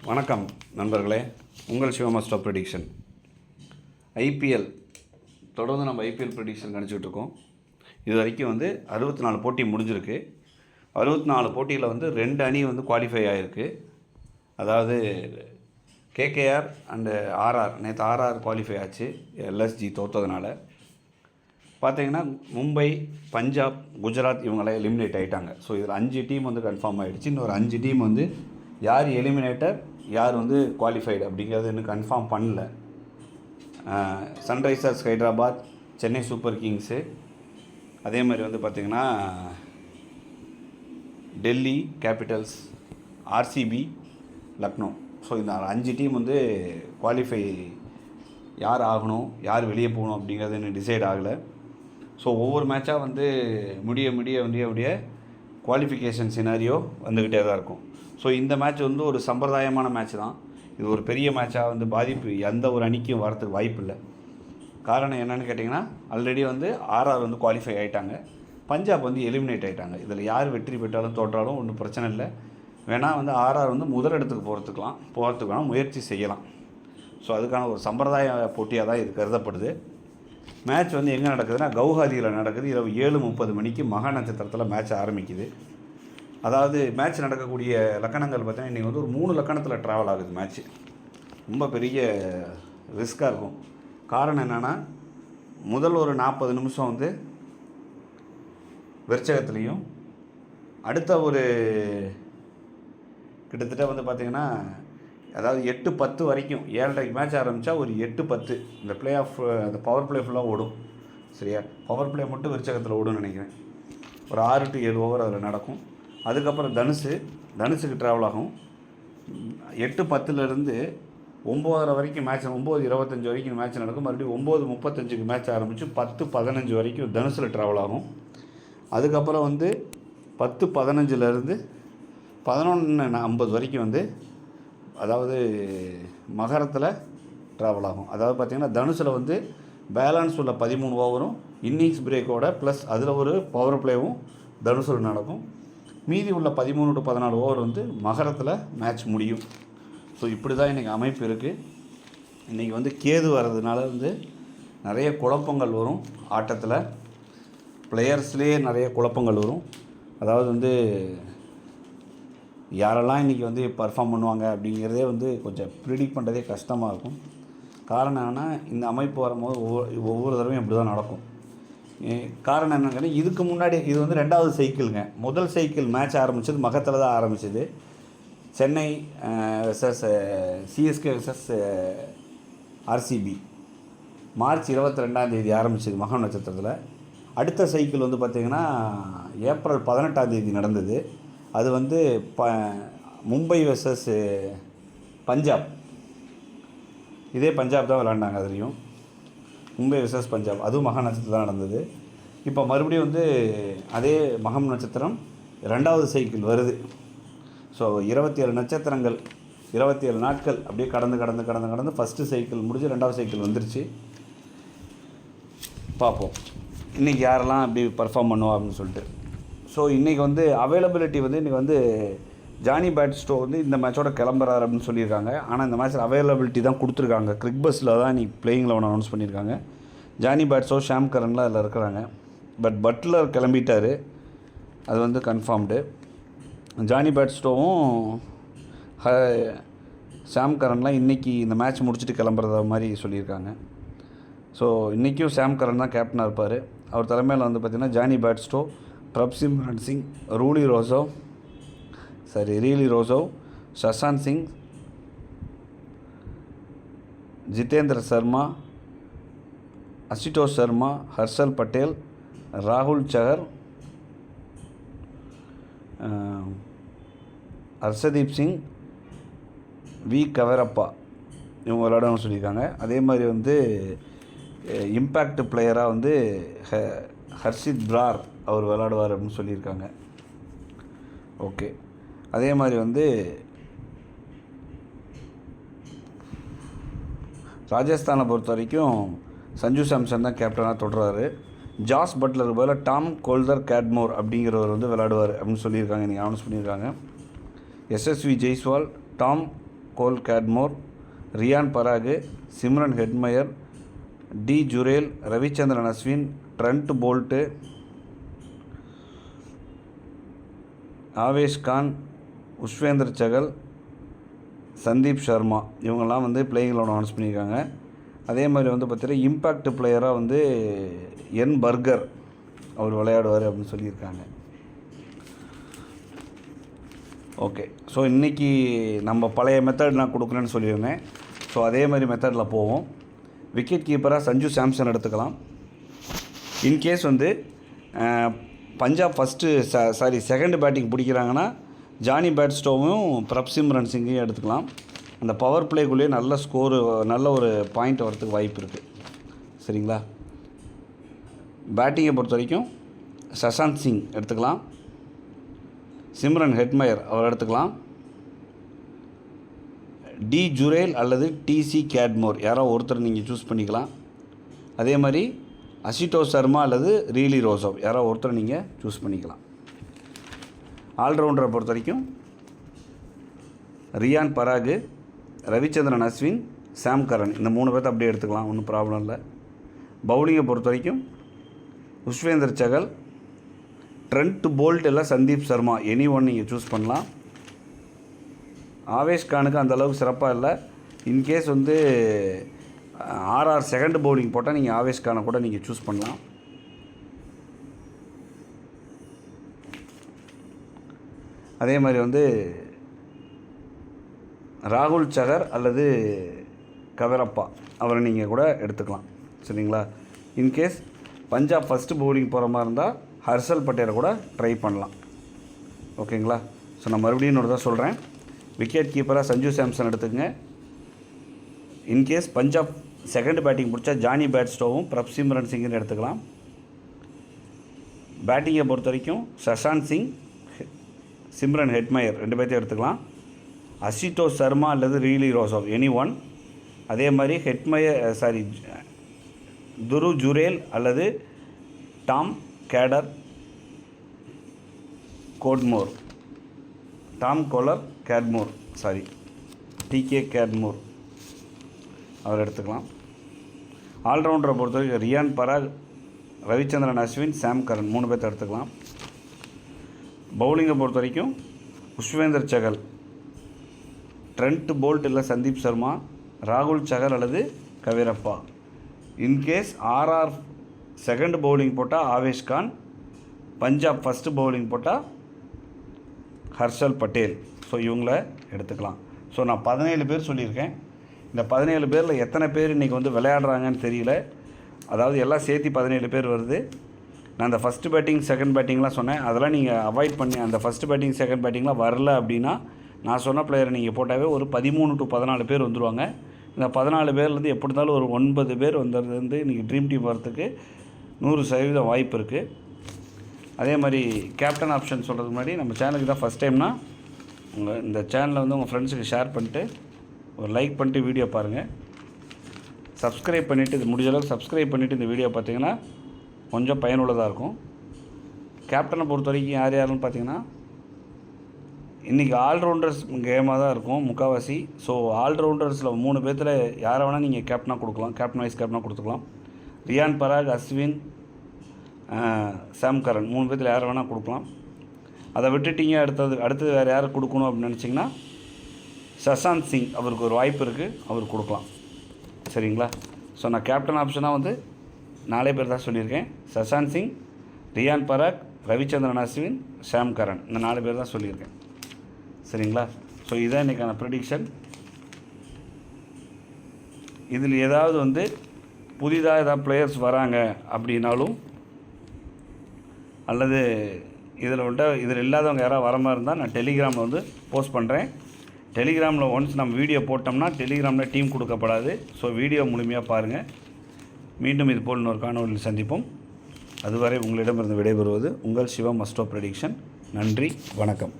வணக்கம் நண்பர்களே, உங்கள் சிவமாஸ்டர் ப்ரெடிக்ஷன். ஐபிஎல் தொடர்ந்து நம்ம ஐபிஎல் ப்ரெடிக்ஷன் கணிச்சிட்டு இருக்கோம். இது வரைக்கும் 64 போட்டி முடிஞ்சிருக்கு. 64 போட்டியில் 2 அணி குவாலிஃபை ஆகிருக்கு. அதாவது கேகேஆர் அண்டு ஆர்ஆர். நேற்று ஆர்ஆர் குவாலிஃபை ஆச்சு எல்எஸ்ஜி தோற்றதுனால. பார்த்தீங்கன்னா மும்பை, பஞ்சாப், குஜராத் இவங்களாம் எலிமினேட் ஆகிட்டாங்க. ஸோ இதில் 5 டீம் கன்ஃபார்ம் ஆகிடுச்சு. இன்னொரு 5 டீம் யார் எலிமினேட்டர், யார் குவாலிஃபைடு அப்படிங்கிறது இன்னும் கன்ஃபார்ம் பண்ணல. Sunrisers Hyderabad, Chennai super kings, அதே மாதிரி பார்த்திங்கன்னா Delhi Capitals, RCB, Lucknow. So இந்த 5 டீம் குவாலிஃபை யார் ஆகணும், யார் வெளியே போகணும் அப்படிங்கிறது இன்னும் டிசைட் ஆகலை. ஸோ ஒவ்வொரு மேட்சாக முடிய குவாலிஃபிகேஷன் சினாரியோ வந்துக்கிட்டே தான் இருக்கும். ஸோ இந்த மேட்ச் ஒரு சம்பிரதாயமான மேட்ச் தான். இது ஒரு பெரிய மேட்சாக பாதிப்பு எந்த ஒரு அணிக்கும் வரத்துக்கு வாய்ப்பு இல்லை. காரணம் என்னென்னு கேட்டிங்கன்னா, ஆல்ரெடி ஆர்ஆர் குவாலிஃபை ஆகிட்டாங்க, பஞ்சாப் எலிமினேட் ஆகிட்டாங்க. இதில் யார் வெற்றி பெற்றாலும் தோற்றாலும் ஒன்றும் பிரச்சனை இல்லை. வேணால் ஆர்ஆர் முதலிடத்துக்கு போகிறதுக்கு வேணால் முயற்சி செய்யலாம். ஸோ அதுக்கான ஒரு சம்பிரதாய போட்டியாக தான் இது கருதப்படுது. மேட்ச் எங்கே நடக்குதுன்னா, கவுஹாத்தியில் நடக்குது. இரவு 7:30 மணிக்கு மகா நட்சத்திரத்தில் மேட்ச் ஆரம்பிக்குது. அதாவது மேட்ச் நடக்கக்கூடிய லக்கணங்கள் பார்த்தீங்கன்னா இன்றைக்கி ஒரு 3 லக்கணத்தில் ட்ராவல் ஆகுது மேட்ச்சு. ரொம்ப பெரிய ரிஸ்க்காக இருக்கும். காரணம் என்னென்னா, முதல் ஒரு 40 நிமிஷம் விருச்சகத்துலேயும், அடுத்த ஒரு கிட்டத்தட்ட பார்த்திங்கன்னா அதாவது 8:10 வரைக்கும், 7:30 மேட்ச் ஆரம்பித்தா ஒரு 8:10 இந்த பிளே ஆஃப் அந்த பவர் பிளே ஃபுல்லாக ஓடும். சரியா, பவர் பிளே மட்டும் விருச்சகத்தில் ஓடும்னு நினைக்கிறேன். ஒரு 6 to 7 ஓவர் அதில் நடக்கும். அதுக்கப்புறம் தனுசுக்கு ட்ராவல் ஆகும். 8:10 9:30 வரைக்கும் மேட்ச், 9:25 வரைக்கும் மேட்ச் நடக்கும். மறுபடியும் 9:35 மேட்ச் ஆரம்பித்து 10:15 வரைக்கும் தனுசில் ட்ராவல் ஆகும். அதுக்கப்புறம் 10:15 11:50 வரைக்கும் அதாவது மகரத்தில் ட்ராவல் ஆகும். அதாவது பார்த்திங்கன்னா தனுசில் பேலன்ஸ் உள்ள 13 ஓவரும் இன்னிங்ஸ் பிரேக்கோட ப்ளஸ் அதில் ஒரு பவர் பிளேவும் தனுசில் நடக்கும். மீதி உள்ள 13 to 14 ஓவர் மகரத்தில் மேட்ச் முடியும். ஸோ இப்படி தான் இன்றைக்கி அமைப்பு இருக்குது. இன்றைக்கி கேது வர்றதுனால நிறைய குழப்பங்கள் வரும் ஆட்டத்தில். பிளேயர்ஸ்லேயே நிறைய குழப்பங்கள் வரும். அதாவது யாரெல்லாம் இன்றைக்கி பர்ஃபார்ம் பண்ணுவாங்க அப்படிங்கிறதே கொஞ்சம் ப்ரிடிக்ட் பண்ணுறதே கஷ்டமாக இருக்கும். காரணம் என்னென்னா, இந்த அமைப்பு வரும்போது ஒவ்வொரு தடவையும் இப்படி தான் நடக்கும். காரணம் என்னென்னா, இதுக்கு முன்னாடி இது 2வது சைக்கிளுங்க. முதல் சைக்கிள் மேட்ச் ஆரம்பித்தது மகத்தில் தான் ஆரம்பிச்சது. Chennai versus CSK versus RCB March 22 ஆரம்பிச்சது மகா நட்சத்திரத்தில். அடுத்த சைக்கிள் பார்த்திங்கன்னா ஏப்ரல் 18 நடந்தது. அது மும்பை வெர்சஸ் பஞ்சாப். இதே பஞ்சாப் தான் விளாண்டாங்க. அதுலேயும் மும்பை வெர்சஸ் பஞ்சாப், அதுவும் மகா நட்சத்திரம் தான் நடந்தது. இப்போ மறுபடியும் அதே மகம் நட்சத்திரம் 2வது சைக்கிள் வருது. ஸோ 27 நட்சத்திரங்கள், 27 நாட்கள் அப்படியே கடந்து ஃபஸ்ட்டு சைக்கிள் முடிஞ்சு 2வது சைக்கிள் வந்துருச்சு. பார்ப்போம் இன்றைக்கி யாரெல்லாம் அப்படி பர்ஃபார்ம் பண்ணுவா அப்படின்னு சொல்லிட்டு. ஸோ இன்றைக்கி அவைலபிலிட்டி இன்றைக்கி ஜானி பேட்ஸ்டோ இந்த மேட்சோட கிளம்புறாரு அப்படின்னு சொல்லியிருக்காங்க. ஆனால் இந்த மேட்ச்சில் அவைலபிலிட்டி தான் கொடுத்துருக்காங்க. கிரிக் பஸ்ஸில் தான் இன்றைக்கி பிளேயிங் 11 அனௌன்ஸ் பண்ணியிருக்காங்க. ஜானி பேட்ஸோ, ஷாம் கரன்லாம் அதில் இருக்கிறாங்க. பட்லர் கிளம்பிட்டார், அது கன்ஃபார்ம்டு. ஜானி பேட்ஸ்டோவும் ஷாம் கரன்லாம் இன்றைக்கி இந்த மேட்ச் முடிச்சுட்டு கிளம்புறத மாதிரி சொல்லியிருக்காங்க. ஸோ இன்றைக்கும் ஷாம் கரன் தான் கேப்டனாக இருப்பார். அவர் தலைமையில் பார்த்திங்கன்னா Jonny Bairstow, Prabhsimran Singh, Rilee Rossouw, Shashank Singh, Jitendra Sharma, Ashutosh Sharma, Harshal Patel, ராகுல் சஹர், ஹர்ஷதீப் சிங், வி கவரப்பா இவங்க விளையாடணும்னு சொல்லியிருக்காங்க. அதே மாதிரி இம்பேக்ட் பிளேயராக ஹர்ஷித் பிரார் அவர் விளையாடுவார் அப்படின்னு சொல்லியிருக்காங்க. ஓகே, அதே மாதிரி ராஜஸ்தானை பொறுத்த வரைக்கும் சஞ்சு சாம்சன் தான் கேப்டனாக தொடர்றாரு. ஜாஸ் பட்லருக்கு பதிலாக டாம் கோல்தர் கேட்மோர் அப்படிங்கிறவர் விளையாடுவார் அப்படின்னு சொல்லியிருக்காங்க. இன்றைக்கி அனௌன்ஸ் பண்ணியிருக்காங்க. Yashasvi Jaiswal, Tom Kohler Cadmore, Riyan Parag, Shimron Hetmyer, D Jurel, Ravichandran Ashwin, Trent Boult, Avesh Khan, Yuzvendra Chahal, Sandeep Sharma இவங்கெல்லாம் வந்து பிளேயிங் லெவன் அனௌன்ஸ் பண்ணியிருக்காங்க. அதே மாதிரி வந்து பார்த்திங்கன்னா இம்பேக்ட் பிளேயராக வந்து என் பர்கர் அவர் விளையாடுவார் அப்படின்னு சொல்லியிருக்காங்க. ஓகே, ஸோ இன்றைக்கி நம்ம பழைய மெத்தட் நான் கொடுக்குறேன்னு சொல்லியிருந்தேன். ஸோ அதே மாதிரி மெத்தடில் போவோம். விக்கெட் கீப்பராக சஞ்சு சாம்சன் எடுத்துக்கலாம். இன்கேஸ் வந்து பஞ்சாப் செகண்ட் பேட்டிங் பிடிக்கிறாங்கன்னா ஜானி பேட்ஸ்டோவும் பிரப்சிம்ரன் சிங்கையும் எடுத்துக்கலாம். அந்த பவர் பிளேக்குள்ளேயே நல்ல ஸ்கோரு, நல்ல ஒரு பாயிண்ட் வரத்துக்கு வாய்ப்பு இருக்குது. சரிங்களா? பேட்டிங்கை பொறுத்த வரைக்கும் சஷாந்த் சிங் எடுத்துக்கலாம். சிம்ரன் ஹெட்மயர் அவர் எடுத்துக்கலாம். டி ஜுரேல் அல்லது டிசி கேட்மோர் யாரோ ஒருத்தர் நீங்கள் சூஸ் பண்ணிக்கலாம். அதே மாதிரி அசிட்டோஷ் சர்மா அல்லது ரீலி ரோசோவ் யாரோ ஒருத்தர் நீங்கள் சூஸ் பண்ணிக்கலாம். ஆல்ரவுண்டரை பொறுத்த வரைக்கும் ரியான் பராகு, ரவிச்சந்திரன் அஸ்வின், சாம் கரன் இந்த 3 பேர்த்த அப்படியே எடுத்துக்கலாம், ஒன்றும் ப்ராப்ளம் இல்லை. பவுலிங்கை பொறுத்த வரைக்கும் உஷ்வேந்தர் சகல், ட்ரெண்ட் போல்ட் இல்லை சந்தீப் சர்மா எனி ஒன் நீங்கள் சூஸ் பண்ணலாம். ஆவேஷ் கானுக்கு அந்தளவுக்கு சிறப்பாக இல்லை. இன்கேஸ் வந்து ஆர்ஆர் செகண்ட் பவுலிங் போட்டால் நீங்கள் ஆவேஷ் கானை கூட நீங்கள் சூஸ் பண்ணலாம். அதே மாதிரி வந்து ராகுல் சகர் அல்லது கவரப்பா அவரை நீங்கள் கூட எடுத்துக்கலாம். சரிங்களா? இன்கேஸ் பஞ்சாப் ஃபஸ்ட்டு பவுலிங் போகிற மாதிரி இருந்தால் ஹர்ஷல் பட்டேலை கூட ட்ரை பண்ணலாம். ஓகேங்களா? ஸோ நான் மறுபடியும் இன்னொரு தான் சொல்கிறேன். விக்கெட் கீப்பராக சஞ்சு சாம்சன் எடுத்துக்கங்க. இன்கேஸ் பஞ்சாப் செகண்ட் பேட்டிங் பிடிச்சா ஜானி பேட்ஸ்டோவும் பிரப்சிம்ரன் சிங்னு எடுத்துக்கலாம். பேட்டிங்கை பொறுத்த வரைக்கும் சஷாந்த் சிங், சிம்ரன் ஹெட்மயர் 2 பேர்த்தையும் எடுத்துக்கலாம். அசிட்டோஷ் சர்மா அல்லது ரீலி ரோசோவ் எனி ஒன். அதே மாதிரி துரு ஜுரேல் அல்லது டாம் கேட்மோர் டிகே கேட்மோர் அவர் எடுத்துக்கலாம். ஆல்ரவுண்டரை பொறுத்த வரைக்கும் ரியான் பராக், ரவிச்சந்திரன் அஸ்வின், சாம் கரன் 3 பேர்த்த எடுத்துக்கலாம். பவுலிங்கை பொறுத்த வரைக்கும் உஷ்வேந்தர் சகல், ட்ரெண்ட் போல்ட் இல்லை சந்தீப் சர்மா, ராகுல் சகர் அல்லது கவீரப்பா. இன்கேஸ் ஆர்ஆர் செகண்ட் பவுலிங் போட்டால் ஆவேஷ் கான், பஞ்சாப் ஃபஸ்ட்டு பவுலிங் போட்டால் ஹர்ஷல் பட்டேல். ஸோ இவங்கள எடுத்துக்கலாம். ஸோ நான் 17 பேர் சொல்லியிருக்கேன். இந்த 17 பேரில் எத்தனை பேர் இன்றைக்கி வந்து விளையாடுறாங்கன்னு தெரியல. அதாவது எல்லாம் சேர்த்து 17 பேர் வருது. நான் அந்த ஃபஸ்ட்டு பேட்டிங் செகண்ட் பேட்டிங்லாம் சொன்னேன், அதெல்லாம் நீங்கள் அவாய்ட் பண்ணி அந்த ஃபஸ்ட்டு பேட்டிங் செகண்ட் பேட்டிங்லாம் வரல அப்படின்னா நான் சொன்ன பிளேயரை நீங்கள் போட்டாவே ஒரு 13 to 14 பேர் வந்துடுவாங்க. இந்த 14 பேர்லேருந்து எப்படி இருந்தாலும் ஒரு 9 பேர் வந்து இன்றைக்கி ட்ரீம் டீம் வரத்துக்கு 100% வாய்ப்பு இருக்குது. அதே மாதிரி கேப்டன் ஆப்ஷன் சொல்கிறதுக்கு முன்னாடி நம்ம சேனலுக்கு தான் ஃபஸ்ட் டைம்னா இந்த சேனலை வந்து உங்கள் ஃப்ரெண்ட்ஸுக்கு ஷேர் பண்ணிட்டு ஒரு லைக் பண்ணிட்டு வீடியோ பாருங்கள். சப்ஸ்கிரைப் பண்ணிவிட்டு இது முடிஞ்ச அளவுக்கு சப்ஸ்கிரைப் பண்ணிவிட்டு இந்த வீடியோ பார்த்தீங்கன்னா கொஞ்சம் பயனுள்ளதாக இருக்கும். கேப்டனை பொறுத்த வரைக்கும் யாருன்னு பார்த்தீங்கன்னா இன்றைக்கி ஆல்ரவுண்டர்ஸ் கேமாக தான் இருக்கும் முக்கால்வாசி. ஸோ ஆல்ரவுண்டர்ஸில் 3 பேர்த்தில் யாரை வேணால் நீங்கள் கேப்டனாக கொடுக்கலாம், கேப்டன் வைஸ் கேப்டனாக கொடுத்துக்கலாம். ரியான் பராக், அஸ்வின், சாம் கரன் 3 பேர்த்தில் யாரை வேணால் கொடுக்கலாம். அதை விட்டுட்டிங்க அடுத்தது வேறு யாரை கொடுக்கணும் அப்படின்னு நினச்சிங்கன்னா சஷாந்த் சிங் அவருக்கு ஒரு வாய்ப்பு இருக்குது, அவர் கொடுக்கலாம். சரிங்களா? ஸோ நான் கேப்டன் ஆப்ஷனாக வந்து 4 பேர் தான் சொல்லியிருக்கேன். சஷாந்த் சிங், ரியான் பராக், ரவிச்சந்திரன் அஸ்வின், சாம் கரன் இந்த 4 பேர் தான் சொல்லியிருக்கேன். சரிங்களா? ஸோ இதுதான் இன்றைக்கான ப்ரெடிக்ஷன். இதில் ஏதாவது வந்து புதிதாக ஏதாவது பிளேயர்ஸ் வராங்க அப்படின்னாலும் அல்லது இதில் இல்லாதவங்க யாராவது வர மாதிரி இருந்தால் நான் டெலிகிராமில் வந்து போஸ்ட் பண்ணுறேன். டெலிகிராமில் ஒன்ஸ் நம்ம வீடியோ போட்டோம்னா டெலிகிராமில் டீம் கொடுக்கப்படாது. ஸோ வீடியோ முழுமையாக பாருங்கள். மீண்டும் இது போல் இன்னொரு காணொலியில் சந்திப்போம். அதுவரை உங்களிடமிருந்து விடைபெறுவது உங்கள் சிவம் அஸ்ட்ரோ ப்ரெடிக்ஷன். நன்றி, வணக்கம்.